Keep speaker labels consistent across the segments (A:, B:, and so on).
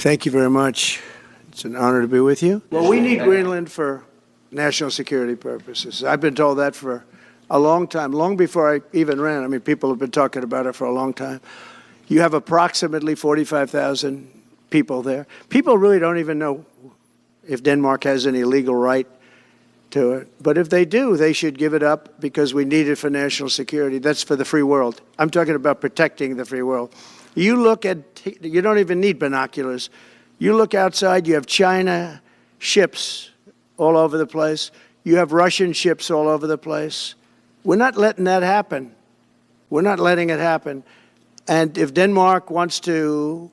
A: Thank you very much. It's an honor to be with you. Well, we need Greenland for national security purposes. I've been told that for a long time, long before I even ran. I mean, people have been talking about it for a long time. You have approximately 45,000 people there. People really don't even know if Denmark has any legal right to it. But if they do, they should give it up because we need it for national security. That's for the free world. I'm talking about protecting the free world. You look at, you don't even need binoculars. You look outside, you have China ships all over the place. You have Russian ships all over the place. We're not letting that happen. We're not letting it happen. And if Denmark wants to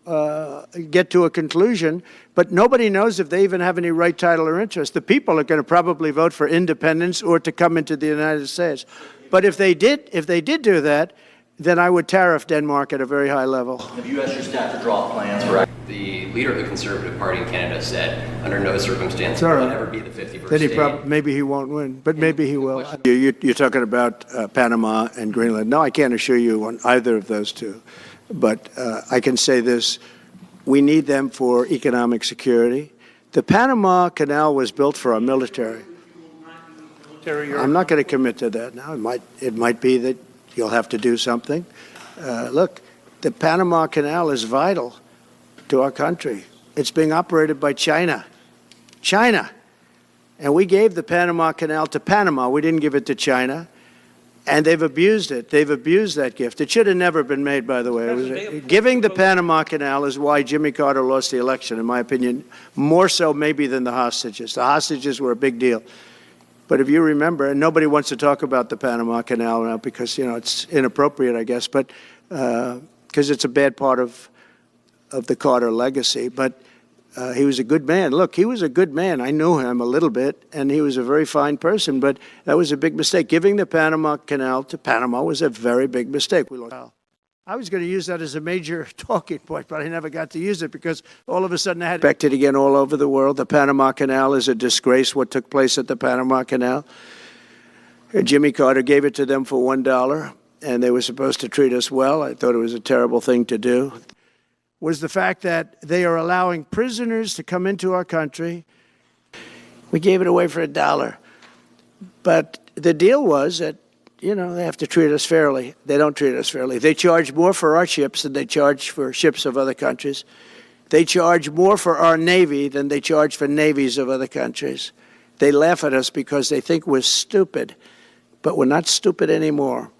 A: get to a conclusion, but nobody knows if they even have any right, title, or interest. The people are going to probably vote for independence or to come into the United States. But if they did do that, then I would tariff Denmark at a very high level.
B: Have you asked your staff to draw up plans for the leader of the Conservative Party in Canada said under no circumstance will it ever be the 51st
A: then
B: state.
A: Maybe he won't win, but maybe he will. You're talking about Panama and Greenland. No, I can't assure you on either of those two. But I can say this, we need them for economic security. The Panama Canal was built for our military. I'm not going to commit to that now. It might be that you'll have to do something. Look, the Panama Canal is vital to our country. It's being operated by China. China. And we gave the Panama Canal to Panama. We didn't give it to China. And they've abused it. They've abused that gift. It should have never been made, by the way. Giving the Panama Canal is why Jimmy Carter lost the election, in my opinion, more so maybe than the hostages. The hostages were a big deal. But if you remember, and nobody wants to talk about the Panama Canal now because, you know, it's inappropriate, I guess, but because it's a bad part of the Carter legacy. But he was a good man. Look, he was a good man. I knew him a little bit, and he was a very fine person. But that was a big mistake. Giving the Panama Canal to Panama was a very big mistake. I was going to use that as a major talking point, but I never got to use it because all of a sudden I had expected again all over the world. The Panama Canal is a disgrace, what took place at the Panama Canal. Jimmy Carter gave it to them for $1, and they were supposed to treat us well. I thought it was a terrible thing to do. Was the fact that they are allowing prisoners to come into our country. We gave it away for $1. But the deal was that, you know, they have to treat us fairly. They don't treat us fairly. They charge more for our ships than they charge for ships of other countries. They charge more for our Navy than they charge for navies of other countries. They laugh at us because they think we're stupid, but we're not stupid anymore.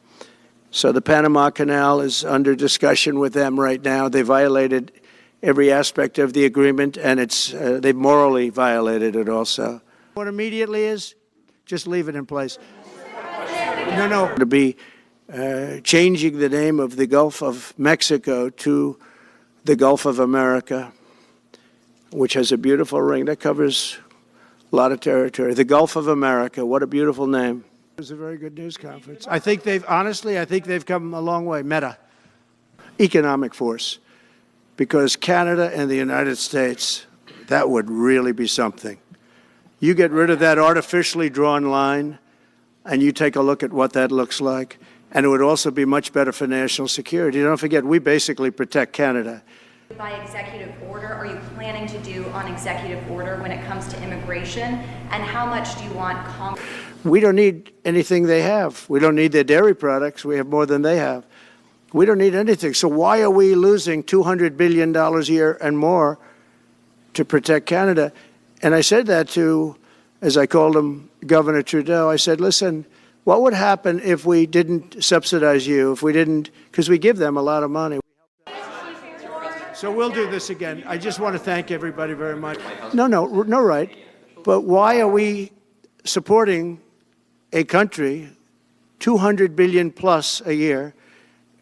A: So the Panama Canal is under discussion with them right now. They violated every aspect of the agreement, and they've morally violated it also. What immediately is, just leave it in place. No. To be changing the name of the Gulf of Mexico to the Gulf of America, which has a beautiful ring that covers a lot of territory. The Gulf of America, what a beautiful name. It was a very good news conference. I think they've come a long way. Meta, economic force, because Canada and the United States, that would really be something. You get rid of that artificially drawn line, and you take a look at what that looks like, and it would also be much better for national security. Don't forget, we basically protect Canada.
C: By executive order, are you planning to do on executive order when it comes to immigration? And how much do you want Congress?
A: We don't need anything they have. We don't need their dairy products. We have more than they have. We don't need anything. So why are we losing $200 billion a year and more to protect Canada? And I said that to, as I called him, Governor Trudeau. I said, listen, what would happen if we didn't subsidize you, if we didn't, because we give them a lot of money. So we'll do this again. I just want to thank everybody very much. No, right. But why are we supporting a country, 200 billion plus a year?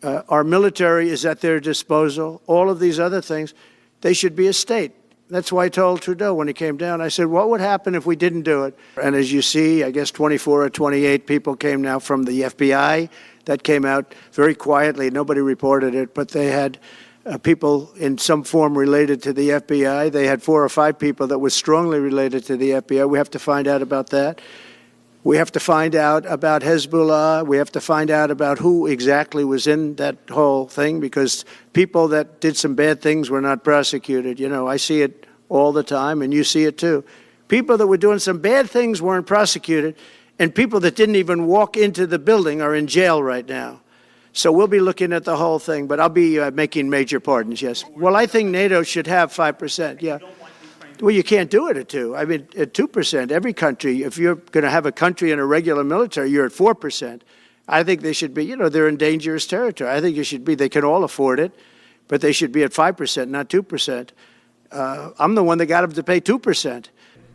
A: Our military is at their disposal. All of these other things, they should be a state. That's why I told Trudeau when he came down, I said, what would happen if we didn't do it? And as you see, I guess 24 or 28 people came now from the FBI. That came out very quietly. Nobody reported it, but they had people in some form related to the FBI. They had 4 or 5 people that were strongly related to the FBI. We have to find out about that. We have to find out about Hezbollah. We have to find out about who exactly was in that whole thing, because people that did some bad things were not prosecuted. You know, I see it all the time, and you see it too. People that were doing some bad things weren't prosecuted, and people that didn't even walk into the building are in jail right now. So we'll be looking at the whole thing, but I'll be making major pardons, yes. Well, I think NATO should have 5%, yeah. Well, you can't do it at 2. I mean, at 2%, every country, if you're going to have a country in a regular military, you're at 4%. I think they should be, you know, they're in dangerous territory. I think it should be, they can all afford it, but they should be at 5%, not 2%. I'm the one that got them to pay 2%.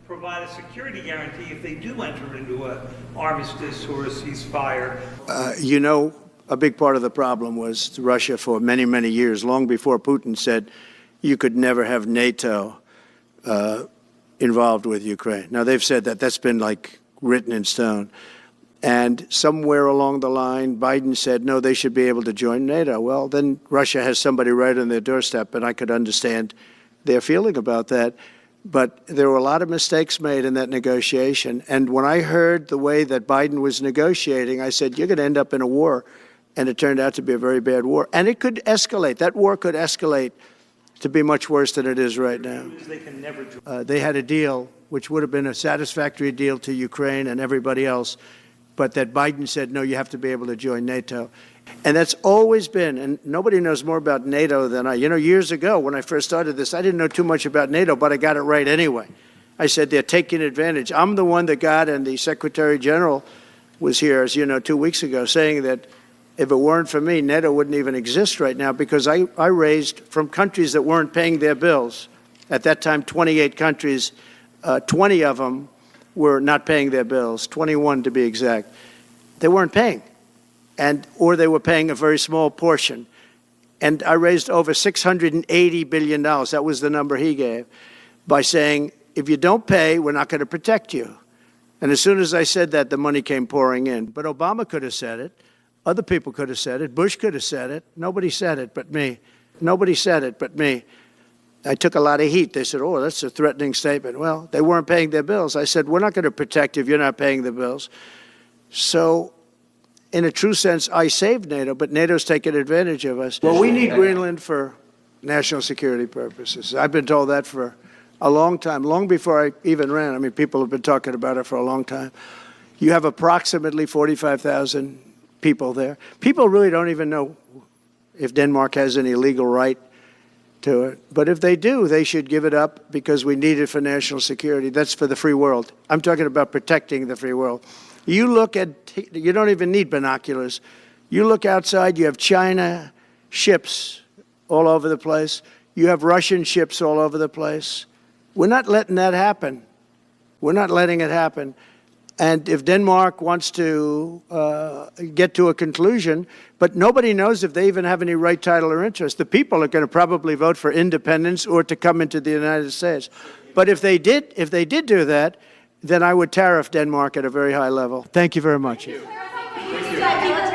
D: Provide a security guarantee if they do enter into an armistice or a ceasefire.
A: You know, a big part of the problem was Russia for many, many years, long before Putin said you could never have NATO involved with Ukraine. Now, they've said that. That's been like written in stone. And somewhere along the line, Biden said, no, they should be able to join NATO. Well, then Russia has somebody right on their doorstep, and I could understand their feeling about that. But there were a lot of mistakes made in that negotiation. And when I heard the way that Biden was negotiating, I said, you're going to end up in a war. And it turned out to be a very bad war. And it could escalate. That war could escalate to be much worse than it is right now. They had a deal which would have been a satisfactory deal to Ukraine and everybody else, but that Biden said, no, you have to be able to join NATO. And that's always been, and nobody knows more about NATO than I. You know, years ago when I first started this, I didn't know too much about NATO, but I got it right anyway. I said they're taking advantage. I'm the one that got, and the Secretary General was here, as you know, 2 weeks ago, saying that if it weren't for me, NATO wouldn't even exist right now, because I raised from countries that weren't paying their bills. At that time, 28 countries, 20 of them were not paying their bills, 21 to be exact. They weren't paying, or they were paying a very small portion. And I raised over $680 billion. That was the number he gave, by saying, if you don't pay, we're not going to protect you. And as soon as I said that, the money came pouring in. But Obama could have said it. Other people could have said it. Bush could have said it. Nobody said it but me. Nobody said it but me. I took a lot of heat. They said, oh, that's a threatening statement. Well, they weren't paying their bills. I said, we're not going to protect you if you're not paying the bills. So, in a true sense, I saved NATO, but NATO's taking advantage of us. Well, we need Greenland for national security purposes. I've been told that for a long time, long before I even ran. I mean, people have been talking about it for a long time. You have approximately 45,000 people there. People really don't even know if Denmark has any legal right to it. But if they do, they should give it up, because we need it for national security. That's for the free world. I'm talking about protecting the free world. You look at, you don't even need binoculars. You look outside, you have China ships all over the place. You have Russian ships all over the place. We're not letting that happen. We're not letting it happen. And if Denmark wants to get to a conclusion, but nobody knows if they even have any right, title, or interest. The people are going to probably vote for independence or to come into the United States. But if they did do that, then I would tariff Denmark at a very high level. Thank you very much.
C: Thank you.